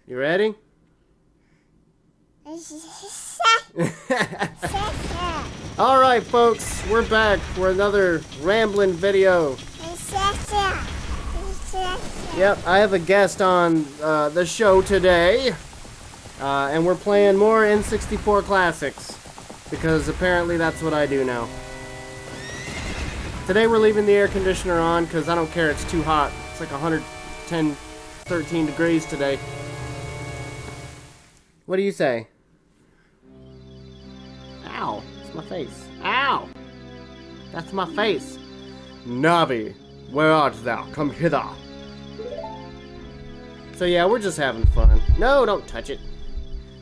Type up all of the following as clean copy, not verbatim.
You ready? Alright folks, we're back for another rambling video. Yep, I have a guest on the show today. And we're playing more N64 classics. Because apparently that's what I do now. Today we're leaving the air conditioner on because I don't care, it's too hot. It's like 110, 13 degrees today. What do you say? Ow, it's my face. Ow! That's my face. Navi, where art thou? Come hither. So yeah, we're just having fun. No, don't touch it.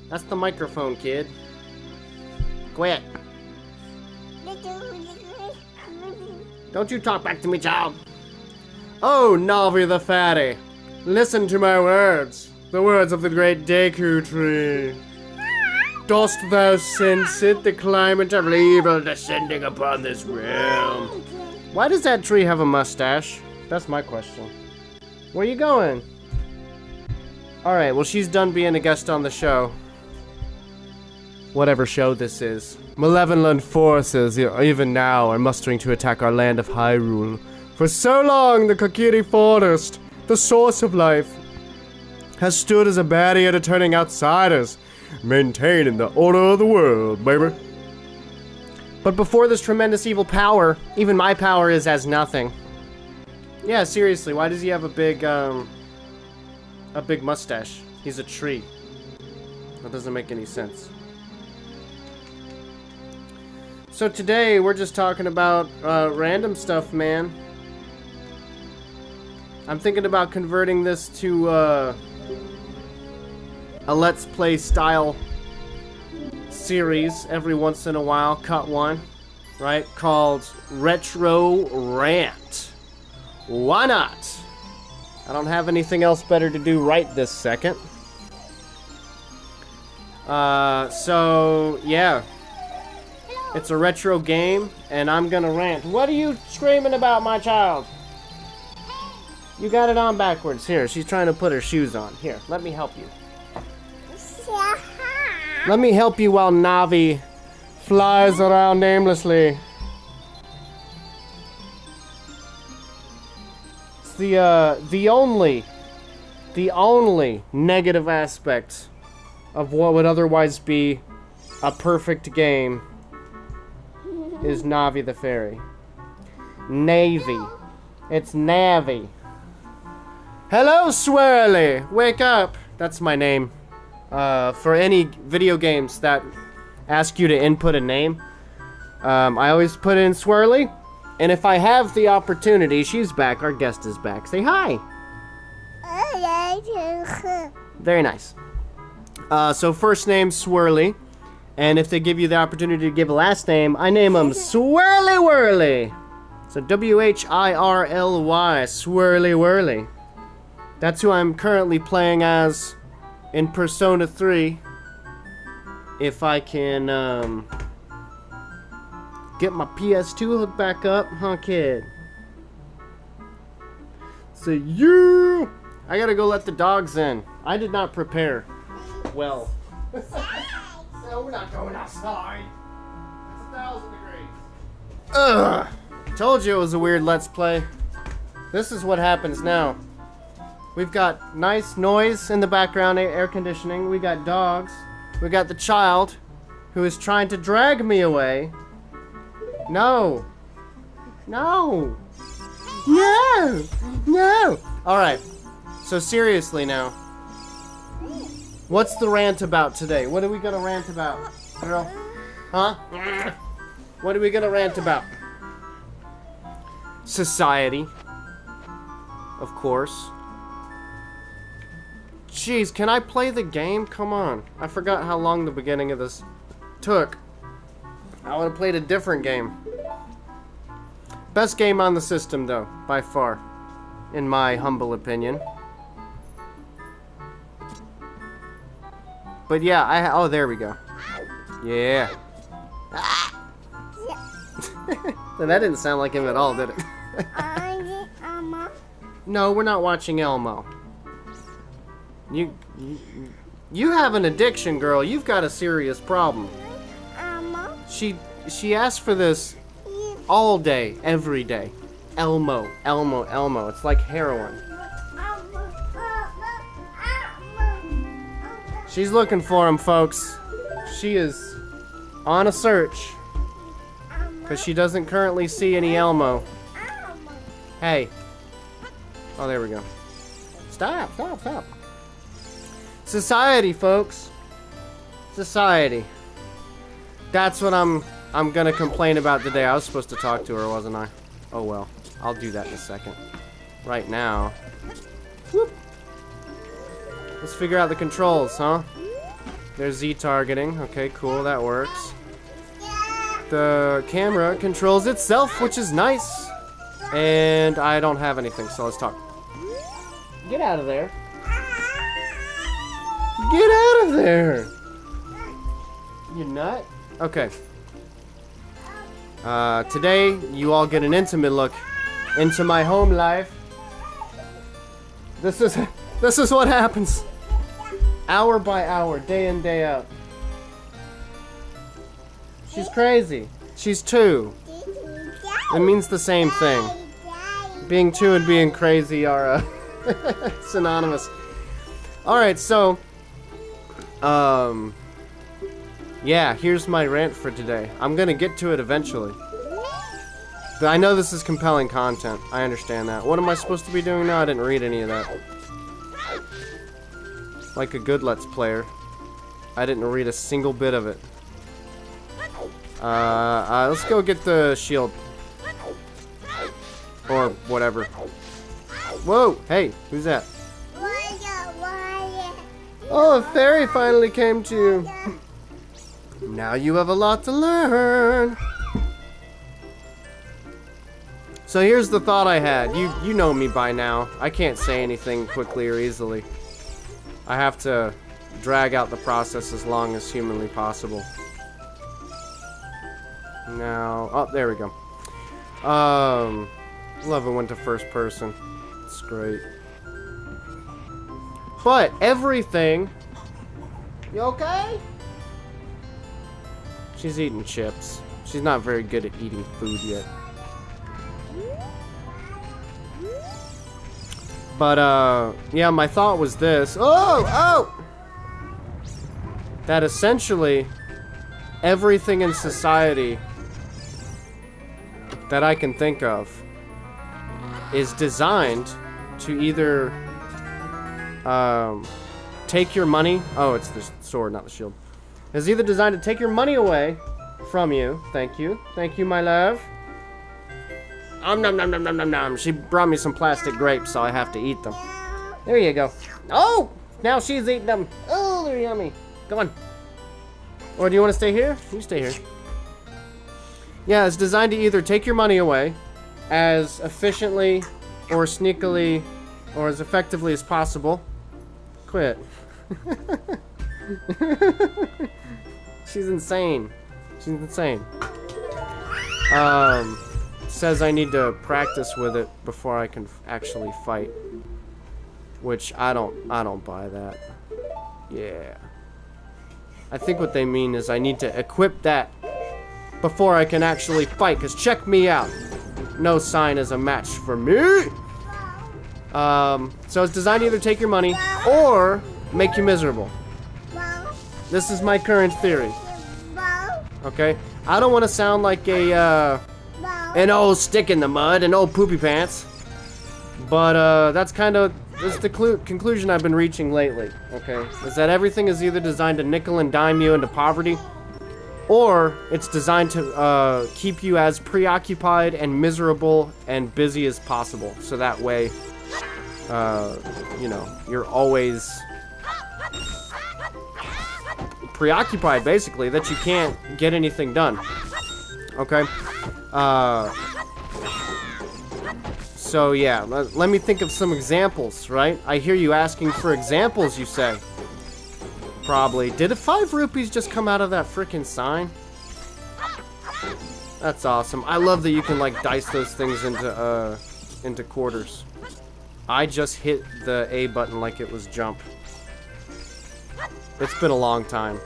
That's the microphone, kid. Quit. Don't you talk back to me, child. Oh, Navi the Fatty, listen to my words. The words of the great Deku tree. Dost thou sense it, the climate of evil descending upon this realm? Why does that tree have a mustache? That's my question. Where you going? Alright, well she's done being a guest on the show. Whatever show this is. Malevolent forces, even now, are mustering to attack our land of Hyrule. For so long, the Kokiri Forest, the source of life, has stood as a barrier to turning outsiders, maintaining the order of the world, baby. But before this tremendous evil power, even my power is as nothing. Yeah, seriously, why does he have a big mustache? He's a tree. That doesn't make any sense. So today, we're just talking about random stuff, man. I'm thinking about converting this to a Let's Play style series every once in a while. Cut one, right? Called Retro Rant. Why not? I don't have anything else better to do right this second. So, yeah. It's a retro game, and I'm gonna rant. What are you screaming about, my child? You got it on backwards. Here, she's trying to put her shoes on. Here, let me help you. Let me help you while Navi flies around aimlessly. It's the only negative aspect of what would otherwise be a perfect game is Navi the fairy. Navy. It's Navi. Hello, Swirly! Wake up! That's my name. For any video games that ask you to input a name, I always put in Swirly. And if I have the opportunity, she's back, our guest is back. Say hi! Very nice. So first name, Swirly. And if they give you the opportunity to give a last name, I name them Swirly Whirly. So W-H-I-R-L-Y, Swirly Whirly. That's who I'm currently playing as in Persona 3. If I can get my PS2 hooked back up, huh, kid? So you, I gotta go let the dogs in. I did not prepare well. No, we're not going outside. It's 1,000 degrees. Ugh! Told you it was a weird Let's Play. This is what happens now. We've got nice noise in the background, air conditioning. We got dogs. We got the child who is trying to drag me away. No. No. No. No. Alright. So seriously now. What's the rant about today? What are we gonna rant about, girl? Huh? What are we gonna rant about? Society. Of course. Jeez, can I play the game? Come on. I forgot how long the beginning of this took. I would have played a different game. Best game on the system, though, by far. In my humble opinion. But yeah, oh, there we go. Yeah. That didn't sound like him at all, did it? No, we're not watching Elmo. You have an addiction, girl. You've got a serious problem. She asked for this all day, every day. Elmo, Elmo, Elmo. It's like heroin. She's looking for him, folks. She is on a search because she doesn't currently see any Elmo. Hey. Oh, there we go. Stop, stop, stop. Society, folks. Society. That's what I'm gonna complain about today. I was supposed to talk to her, wasn't I? Oh well. I'll do that in a second. Right now. Whoop. Let's figure out the controls, huh? There's Z targeting. Okay, cool, that works. The camera controls itself, which is nice. And I don't have anything, so let's talk. Get out of there. Get out of there! You nut? Okay. Today, you all get an intimate look into my home life. This is what happens. Hour by hour, day in, day out. She's crazy. She's 2. It means the same thing. Being 2 and being crazy are synonymous. Alright, so yeah, here's my rant for today. I'm gonna get to it eventually. But I know this is compelling content. I understand that. What am I supposed to be doing now? I didn't read any of that. Like a good Let's Player. I didn't read a single bit of it. Let's go get the shield. Or whatever. Whoa! Hey, who's that? Oh, a fairy finally came to you. Now you have a lot to learn. So here's the thought I had. You know me by now. I can't say anything quickly or easily. I have to drag out the process as long as humanly possible. Now, oh, there we go. Love it went to first person. It's great. But everything. You okay? She's eating chips. She's not very good at eating food yet. But, yeah, my thought was this. Oh! That essentially, everything in society that I can think of is designed to either, take your money. Oh, it's the sword, not the shield. Is either designed to take your money away from you. Thank you. Thank you, my love. Nom nom nom nom nom nom nom. She brought me some plastic grapes, so I have to eat them. There you go. Oh! Now she's eating them. Oh, they're yummy. Come on. Or do you want to stay here? You stay here. Yeah, it's designed to either take your money away as efficiently or sneakily or as effectively as possible. Quit. She's insane. She's insane. Says I need to practice with it before I can actually fight. Which I don't buy that. Yeah. I think what they mean is I need to equip that before I can actually fight, cause check me out. No sign is a match for me. So it's designed to either take your money or make you miserable. This is my current theory. Okay? I don't want to sound like an old stick in the mud, an old poopy pants. But that's the conclusion I've been reaching lately. Okay? Is that everything is either designed to nickel and dime you into poverty, or it's designed to keep you as preoccupied and miserable and busy as possible. So that way, you know, you're always preoccupied, basically, that you can't get anything done. Okay? So yeah, let me think of some examples, right? I hear you asking for examples, you say. Probably. Did 5 rupees just come out of that frickin' sign? That's awesome. I love that you can, like, dice those things into quarters. I just hit the A button like it was jump. It's been a long time.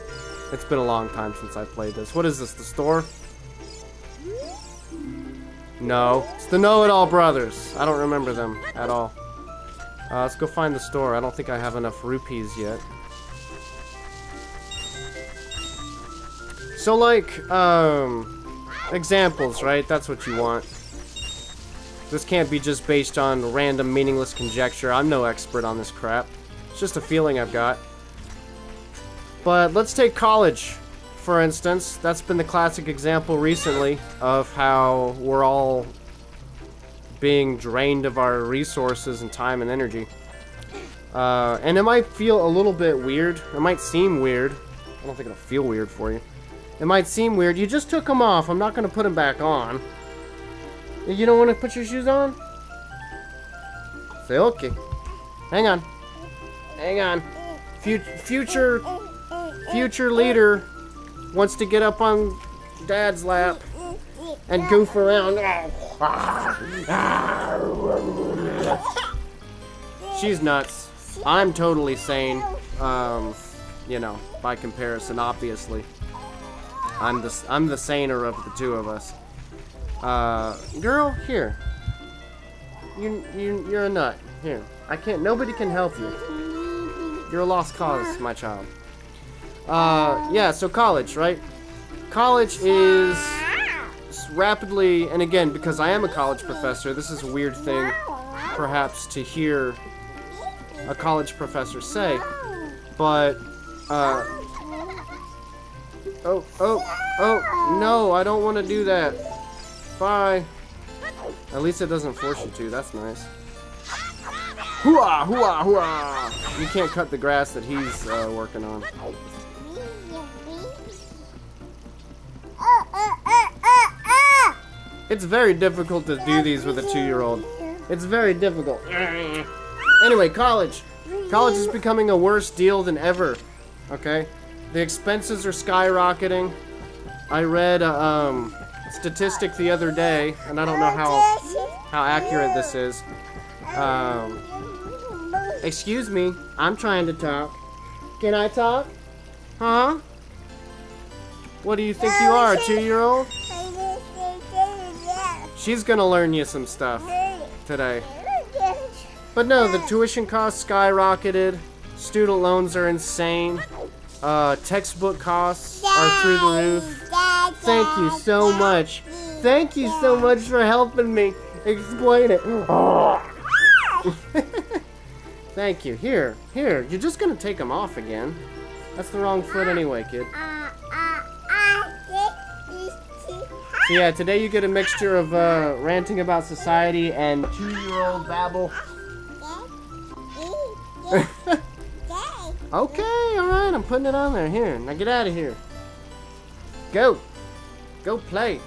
It's been a long time since I played this. What is this, the store? No. It's the Know-It-All Brothers. I don't remember them at all. Let's go find the store. I don't think I have enough rupees yet. So, like, examples, right? That's what you want. This can't be just based on random, meaningless conjecture. I'm no expert on this crap. It's just a feeling I've got. But let's take college, for instance. That's been the classic example recently of how we're all being drained of our resources and time and energy. And it might feel a little bit weird. It might seem weird. I don't think it'll feel weird for you. It might seem weird. You just took them off. I'm not going to put them back on. You don't want to put your shoes on? Say okay. Hang on. Hang on. Future leader wants to get up on Dad's lap and goof around. She's nuts. I'm totally sane. You know, by comparison, obviously. I'm the saner of the two of us. Girl, here. You're a nut. Here. Nobody can help you. You're a lost cause, my child. Yeah, so college, right? College is rapidly, and again, because I am a college professor, this is a weird thing, perhaps, to hear a college professor say, but, oh, no, I don't want to do that. Bye. At least it doesn't force you to, that's nice. Hooah, hooah, hooah! You can't cut the grass that he's working on. It's very difficult to do these with a 2-year-old. It's very difficult. Anyway, college. College is becoming a worse deal than ever. Okay? The expenses are skyrocketing. I read a statistic the other day, and I don't know how accurate this is. Excuse me, I'm trying to talk. Can I talk? Huh? What do you think you are, a 2-year-old? She's gonna learn you some stuff today. But no, the tuition costs skyrocketed. Student loans are insane. Textbook costs are through the roof. Thank you so much. Thank you so much for helping me explain it. Thank you. Here. You're just gonna take them off again. That's the wrong foot anyway, kid. So yeah, today you get a mixture of ranting about society and 2-year-old babble. Okay, alright, I'm putting it on there. Here, now get out of here. Go. Go play.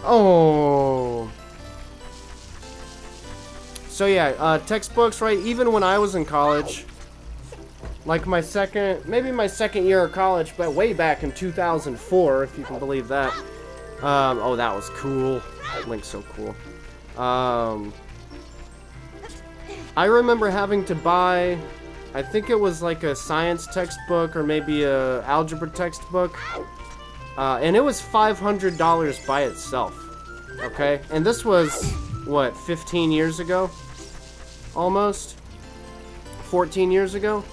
Oh. So yeah, textbooks, right? Even when I was in college, like maybe my second year of college, but way back in 2004, if you can believe that. Oh, that was cool. Link's so cool. I remember having to buy, I think it was like a science textbook or maybe a algebra textbook, and it was $500 by itself. Okay, and this was what, 15 years ago? Almost 14 years ago.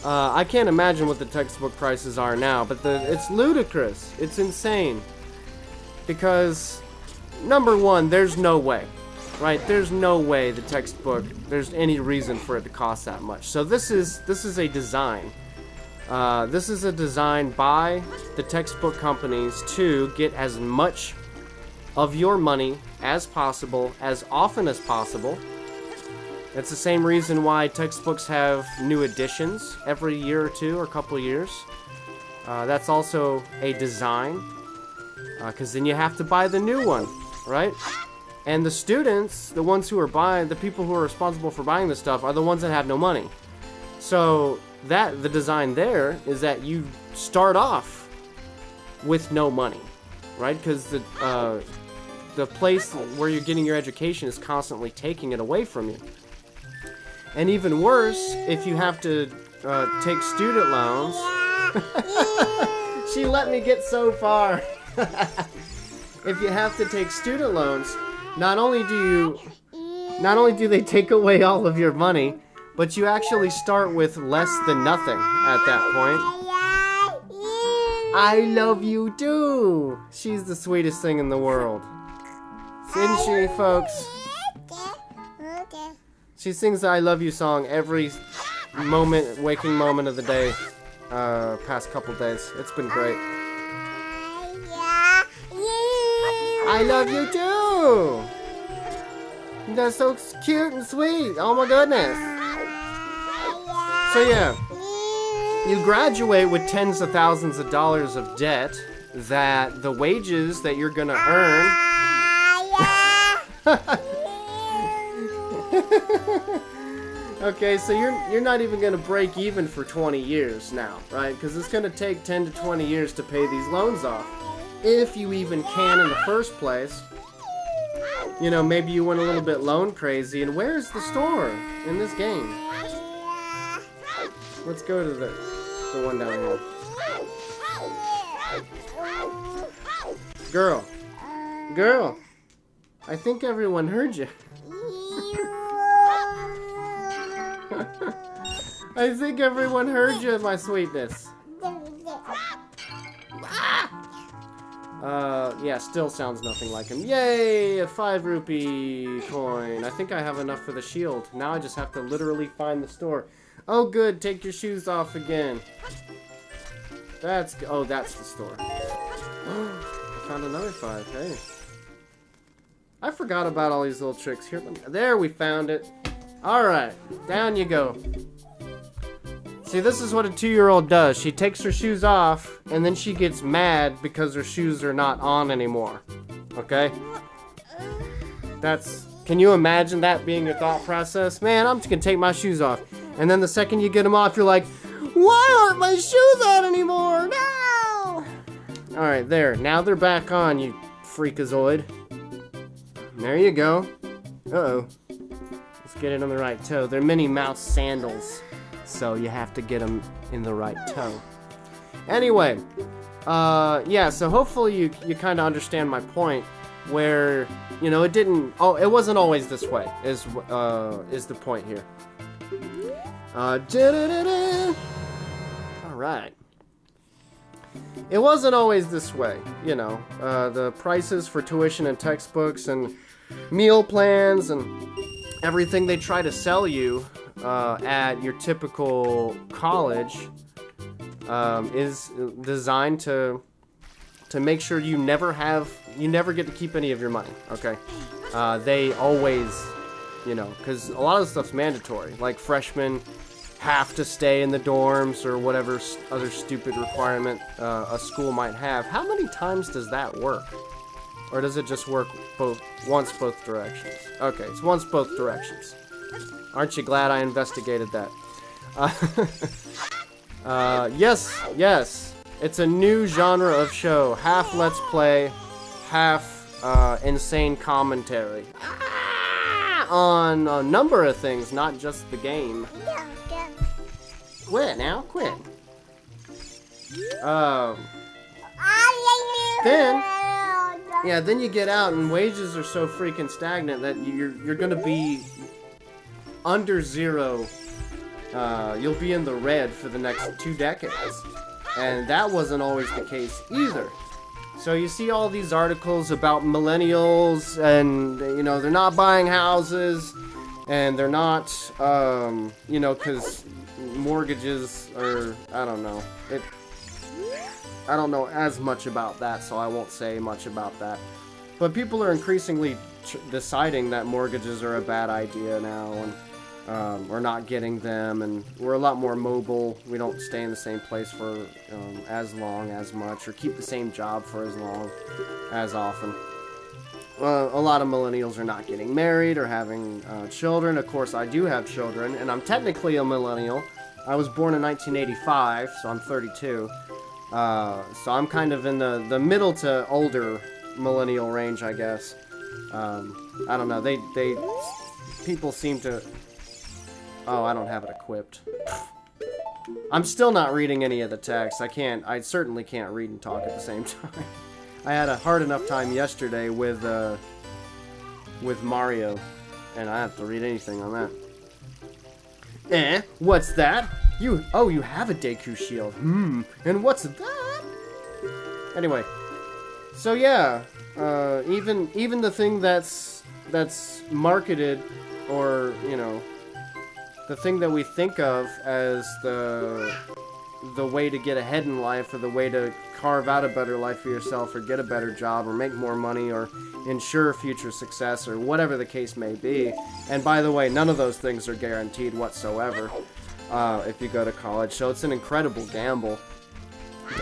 I can't imagine what the textbook prices are now, but it's ludicrous. It's insane. Because, number one, there's no way, right? There's no way the textbook, there's any reason for it to cost that much. So this is a design. This is a design by the textbook companies to get as much of your money as possible, as often as possible. It's the same reason why textbooks have new editions every year or two or couple of years. That's also a design, because then you have to buy the new one, right? And the students, the ones who are buying, the people who are responsible for buying this stuff, are the ones that have no money. So the design there is that you start off with no money, right? Because the place where you're getting your education is constantly taking it away from you. And even worse, if you have to take student loans. She let me get so far. If you have to take student loans, not only do they take away all of your money, but you actually start with less than nothing at that point. I love you too. She's the sweetest thing in the world. Isn't she, folks? She sings the I love you song every waking moment of the day, past couple days. It's been great. I love you too. That's so cute and sweet. Oh my goodness. So yeah, you graduate with tens of thousands of dollars of debt that the wages that you're gonna earn. Okay, so you're not even gonna break even for 20 years now, right? Because it's gonna take 10 to 20 years to pay these loans off, if you even can in the first place. You know, maybe you went a little bit loan crazy. And where's the store in this game? Let's go to the one down here. Girl, I think everyone heard you. I think everyone heard you, my sweetness. Yeah, still sounds nothing like him. Yay, a 5 rupee coin. I think I have enough for the shield. Now I just have to literally find the store. Oh, good, take your shoes off again. That's the store. I found another 5, hey. I forgot about all these little tricks here. There, we found it. Alright, down you go. See, this is what a 2-year-old does. She takes her shoes off, and then she gets mad because her shoes are not on anymore. Okay? Can you imagine that being your thought process? Man, I'm just gonna take my shoes off. And then the second you get them off, you're like, why aren't my shoes on anymore? No! Alright, there. Now they're back on, you freakazoid. There you go. Uh-oh. Let's get it on the right toe. They're Minnie Mouse sandals. So you have to get them in the right toe. Anyway, yeah, so hopefully you kind of understand my point, where, you know, it wasn't always this way, is the point here. Alright. It wasn't always this way, you know. The prices for tuition and textbooks and meal plans and everything they try to sell you at your typical college is designed to make sure you never get to keep any of your money, okay? They always, you know, because a lot of the stuff's mandatory, like freshmen have to stay in the dorms or whatever other stupid requirement a school might have. How many times does that work? Or does it just work once both directions? Okay, it's once both directions. Aren't you glad I investigated that? Yes. It's a new genre of show. Half Let's Play, half insane commentary. On a number of things, not just the game. Quit now, quit. Then you get out and wages are so freaking stagnant that you're gonna be under zero. You'll be in the red for the next 2 decades. And that wasn't always the case either. So you see all these articles about millennials and, you know, they're not buying houses and they're not, you know, because mortgages are, I don't know. I don't know as much about that, so I won't say much about that. But people are increasingly deciding that mortgages are a bad idea now, and we're not getting them, and we're a lot more mobile. We don't stay in the same place for as long, as much, or keep the same job for as long, as often. A lot of millennials are not getting married or having children. Of course, I do have children, and I'm technically a millennial. I was born in 1985, so I'm 32. So I'm kind of in the middle to older millennial range, I guess. I don't know. People seem to... Oh, I don't have it equipped. I'm still not reading any of the text. I certainly can't read and talk at the same time. I had a hard enough time yesterday with Mario, and I have to read anything on that. What's that? You have a Deku shield. And what's that? Anyway, so yeah, even the thing that's marketed, or, you know, the thing that we think of as the way to get ahead in life, or the way to carve out a better life for yourself, or get a better job, or make more money, or ensure future success, or whatever the case may be. And by the way, none of those things are guaranteed whatsoever if you go to college. So it's an incredible gamble,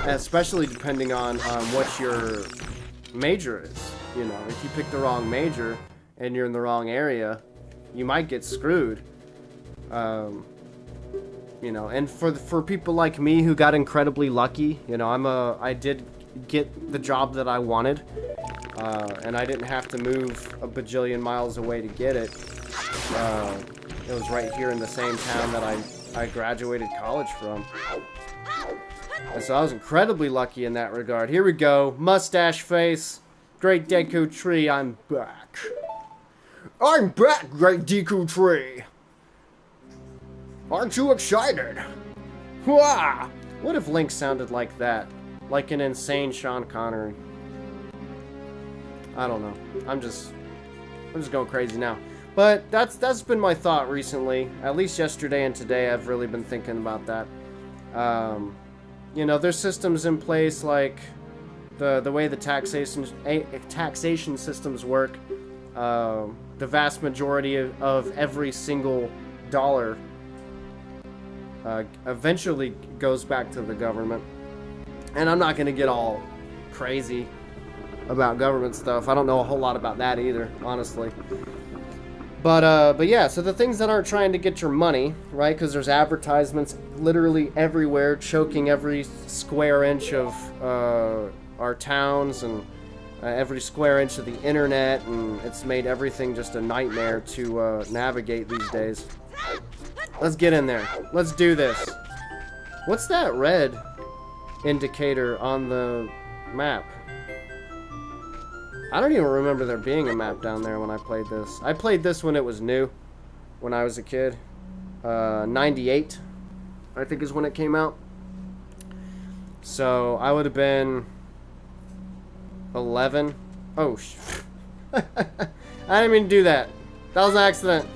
especially depending on what your major is. You know, if you pick the wrong major and you're in the wrong area, you might get screwed. You know, and for people like me who got incredibly lucky, you know, I did get the job that I wanted, and I didn't have to move a bajillion miles away to get it. It was right here in the same town that I graduated college from. And so I was incredibly lucky in that regard. Here we go. Mustache face. Great Deku Tree, I'm back. I'm back, Great Deku Tree. Aren't you excited? Wah! What if Link sounded like that? Like an insane Sean Connery. I don't know. I'm just going crazy now. But that's been my thought recently. At least yesterday and today I've really been thinking about that. You know, there's systems in place like the way the taxation systems work. The vast majority of every single dollar eventually goes back to the government. And I'm not going to get all crazy about government stuff. I don't know a whole lot about that either, honestly. But yeah, so the things that aren't trying to get your money, right? Because there's advertisements literally everywhere, choking every square inch of our towns and every square inch of the internet, and it's made everything just a nightmare to navigate these days. Let's get in there. Let's do this. What's that red indicator on the map? I don't even remember there being a map down there when I played this. I played this when it was new, when I was a kid. 98, I think is when it came out. So I would have been 11. Oh, I didn't mean to do that. That was an accident.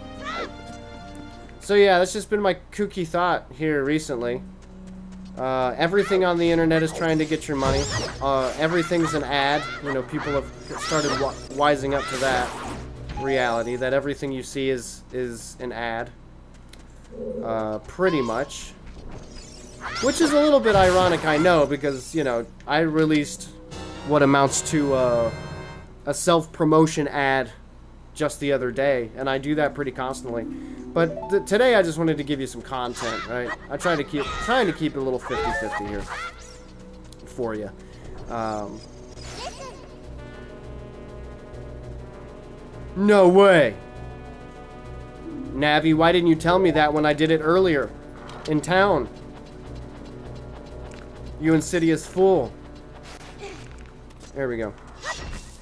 So yeah, that's just been my kooky thought here recently. Everything on the internet is trying to get your money. Everything's an ad. You know, people have started wising up to that reality, that everything you see is an ad. Pretty much. Which is a little bit ironic, I know, because, you know, I released what amounts to a self-promotion ad just the other day, and I do that pretty constantly. But today I just wanted to give you some content, right? I trying to keep it a little 50-50 here for you. No way. Navi, why didn't you tell me that when I did it earlier in town? You insidious fool. There we go.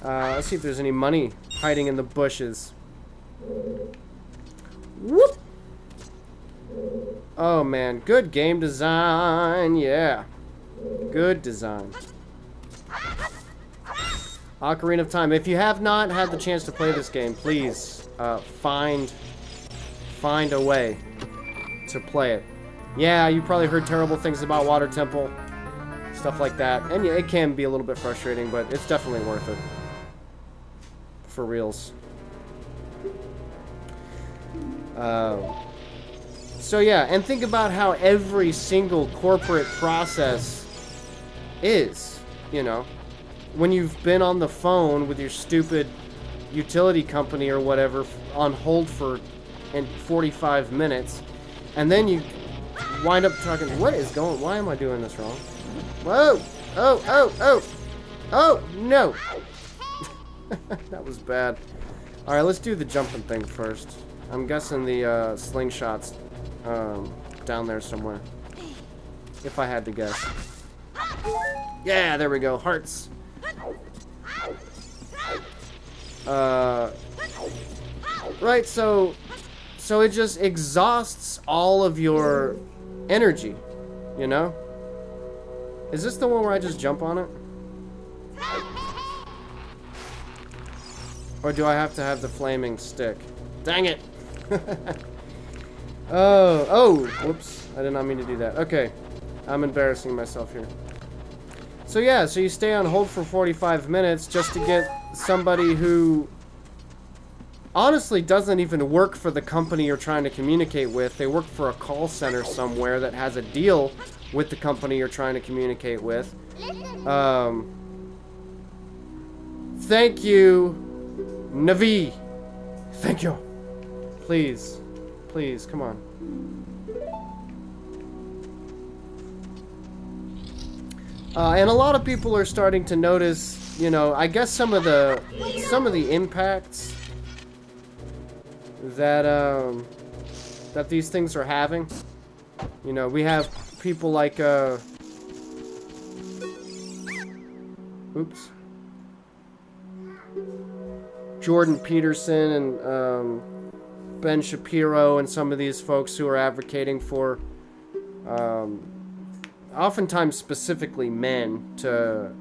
Let's see if there's any money hiding in the bushes. Whoop! Oh man, good game design, yeah. Good design. Ocarina of Time. If you have not had the chance to play this game, please find a way to play it. Yeah, you probably heard terrible things about Water Temple, stuff like that, and yeah, it can be a little bit frustrating, but it's definitely worth it. For reals. So yeah, and think about how every single corporate process is, you know. When you've been on the phone with your stupid utility company or whatever on hold for 45 minutes, and then you wind up talking, why am I doing this wrong? Whoa! Oh, no! That was bad. Alright, let's do the jumping thing first. I'm guessing the slingshot's down there somewhere. If I had to guess. Yeah, there we go. Hearts. Right, so it just exhausts all of your energy, you know? Is this the one where I just jump on it? Or do I have to have the flaming stick? Dang it! Oh, whoops. I did not mean to do that. Okay. I'm embarrassing myself here. So yeah, so you stay on hold for 45 minutes just to get somebody who honestly doesn't even work for the company you're trying to communicate with. They work for a call center somewhere that has a deal with the company you're trying to communicate with. Thank you, Navi. Thank you. Please. Please, come on. And a lot of people are starting to notice, you know, I guess some of the impacts that that these things are having. You know, we have people like oops. Jordan Peterson and Ben Shapiro and some of these folks who are advocating for oftentimes specifically men to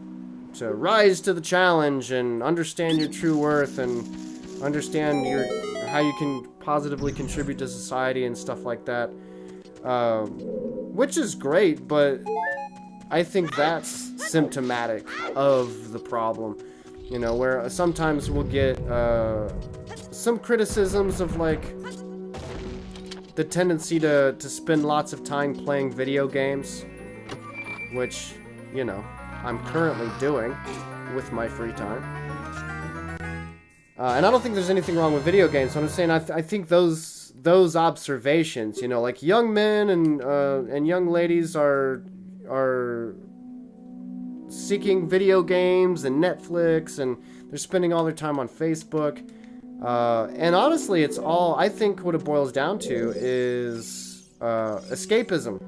rise to the challenge and understand your true worth and understand how you can positively contribute to society and stuff like that, which is great, but I think that's symptomatic of the problem, you know, where sometimes we'll get some criticisms of like the tendency to spend lots of time playing video games, which, you know, I'm currently doing with my free time. And I don't think there's anything wrong with video games. So I'm just saying I think those observations, you know, like young men and young ladies are seeking video games and Netflix, and they're spending all their time on Facebook. And honestly, it's all, I think what it boils down to is escapism,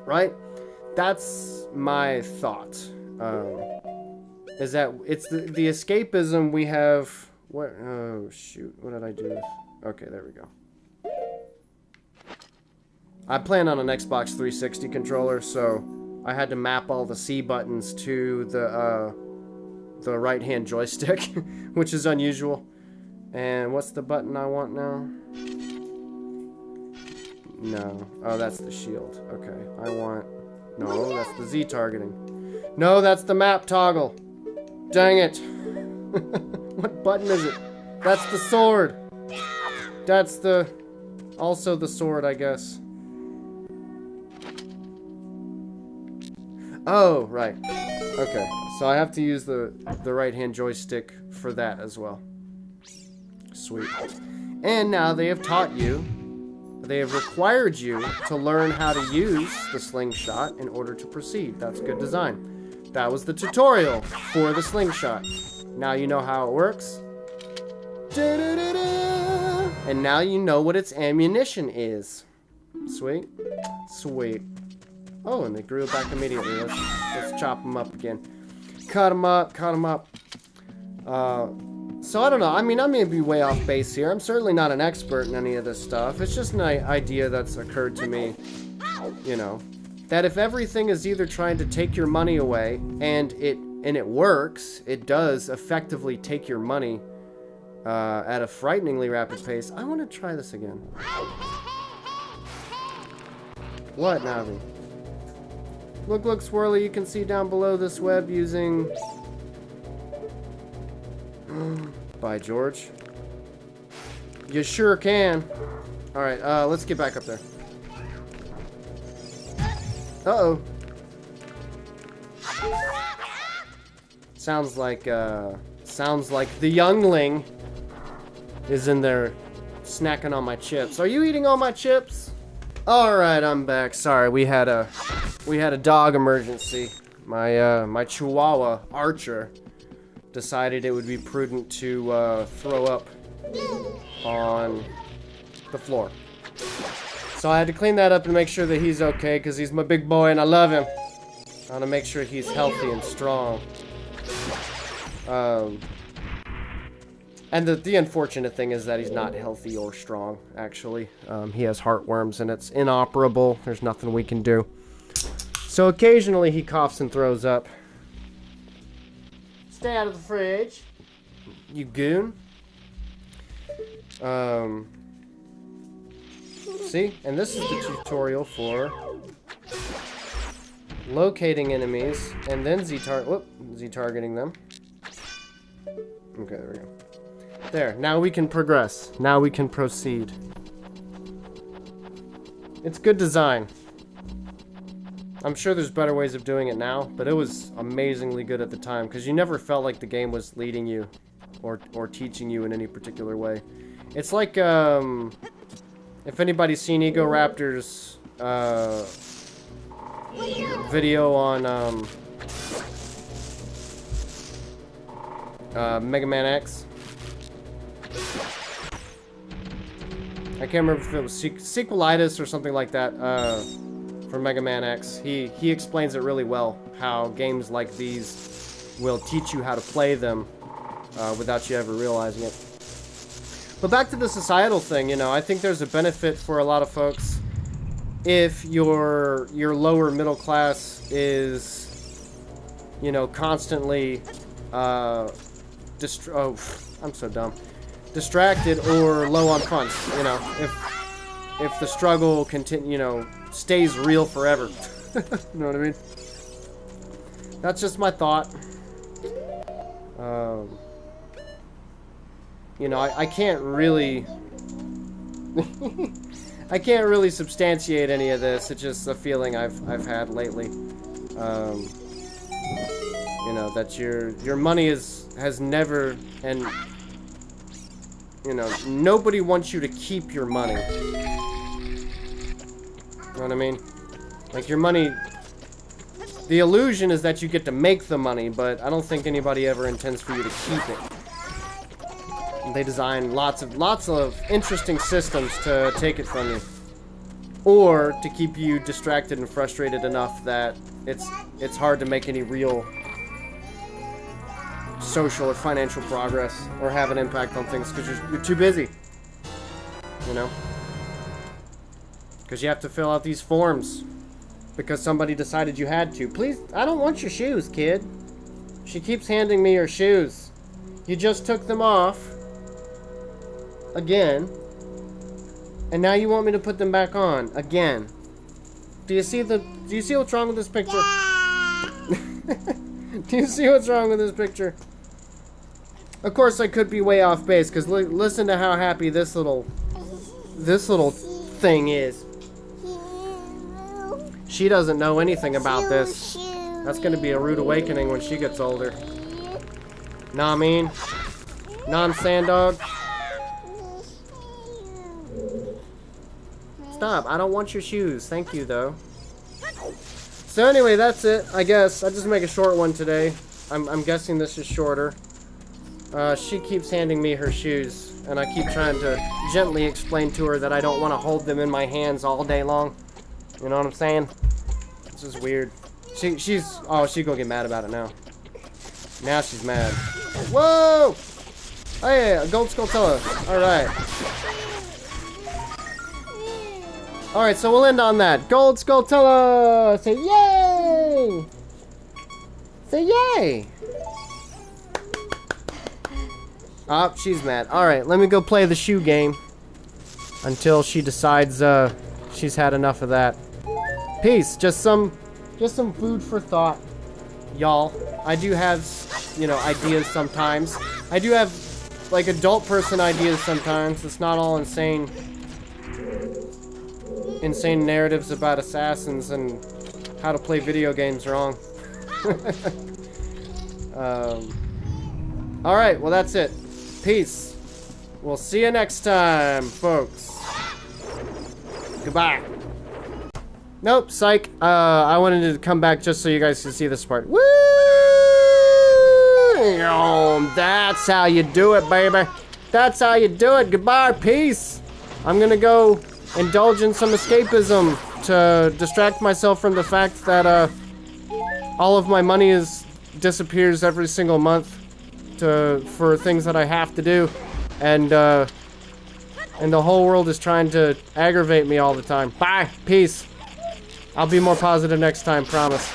right? That's my thought. Is that it's the escapism we have. What? Oh shoot! What did I do? Okay, there we go. I planned on an Xbox 360 controller, so I had to map all the C buttons to the right-hand joystick, which is unusual. And what's the button I want now? No. Oh, that's the shield. Okay. I want... No, that's the Z targeting. No, that's the map toggle. Dang it. What button is it? That's the sword. That's the... Also the sword, I guess. Oh, right. Okay. So I have to use the right-hand joystick for that as well. Sweet. And now they have taught you, they have required you to learn how to use the slingshot in order to proceed. That's good design. That was the tutorial for the slingshot. Now you know how it works. Da-da-da-da. And now you know what its ammunition is. Sweet. Sweet. Oh, and they grew it back immediately. Let's chop them up again. Cut them up, cut them up. So I don't know. I mean, I may be way off base here. I'm certainly not an expert in any of this stuff. It's just an idea that's occurred to me, you know, that if everything is either trying to take your money away, and it works, it does effectively take your money at a frighteningly rapid pace. I want to try this again. What, Navi? Look, Swirly, you can see down below this web using... By George. You sure can. Alright, let's get back up there. Uh-oh. Sounds like the youngling is in there snacking on my chips. Are you eating all my chips? Alright, I'm back. Sorry, we had a dog emergency. My Chihuahua, Archer, decided it would be prudent to throw up on the floor. So I had to clean that up and make sure that he's okay, because he's my big boy and I love him. I want to make sure he's healthy and strong. And the unfortunate thing is that he's not healthy or strong, actually. He has heartworms and it's inoperable. There's nothing we can do. So occasionally he coughs and throws up. Stay out of the fridge, you goon. See? And this is the tutorial for locating enemies and then Z-targeting them. Okay, there we go. There, now we can progress. Now we can proceed. It's good design. I'm sure there's better ways of doing it now, but it was amazingly good at the time, because you never felt like the game was leading you or teaching you in any particular way. It's like, if anybody's seen Ego Raptor's video on Mega Man X. I can't remember if it was sequelitis or something like that for Mega Man X. He explains it really well, how games like these will teach you how to play them without you ever realizing it. But back to the societal thing, you know, I think there's a benefit for a lot of folks if your lower middle class is, you know, constantly I'm so dumb. Distracted or low on funds, you know, if the struggle stays real forever. You know what I mean? That's just my thought. You know, I can't really I can't really substantiate any of this. It's just a feeling I've had lately. You know, that your money has never, and you know, nobody wants you to keep your money. You know what I mean? Like, your money, the illusion is that you get to make the money, but I don't think anybody ever intends for you to keep it. And they design lots of interesting systems to take it from you, or to keep you distracted and frustrated enough that it's hard to make any real social or financial progress or have an impact on things because you're too busy, you know, because you have to fill out these forms because somebody decided you had to. Please, I don't want your shoes, kid. She keeps handing me her shoes. You just took them off again, and now you want me to put them back on again. Do you see what's wrong with this picture? Do you see what's wrong with this picture? Of course, I could be way off base, because listen to how happy this little thing is. She doesn't know anything about this. That's going to be a rude awakening when she gets older. Nah, I mean? Non-sandog? Stop, I don't want your shoes. Thank you, though. So anyway, that's it, I guess. I'll just make a short one today. I'm guessing this is shorter. She keeps handing me her shoes, and I keep trying to gently explain to her that I don't want to hold them in my hands all day long. You know what I'm saying? This is weird. She's gonna get mad about it now. Now she's mad. Whoa! Oh yeah, Gold Skulltella. Alright. Alright, so we'll end on that. Gold Skulltella! Say yay! Say yay! Oh, she's mad. Alright, let me go play the shoe game. Until she decides, she's had enough of that. Peace. Just some food for thought, y'all. I do have, you know, ideas sometimes. I do have, like, adult person ideas sometimes. It's not all insane narratives about assassins and how to play video games wrong. Alright, well that's it. Peace. We'll see you next time, folks. Goodbye. Nope, psych. I wanted to come back just so you guys could see this part. Woo! That's how you do it, baby. That's how you do it. Goodbye, peace. I'm gonna go indulge in some escapism to distract myself from the fact that all of my money disappears every single month for things that I have to do, and the whole world is trying to aggravate me all the time. Bye, peace. I'll be more positive next time, promise.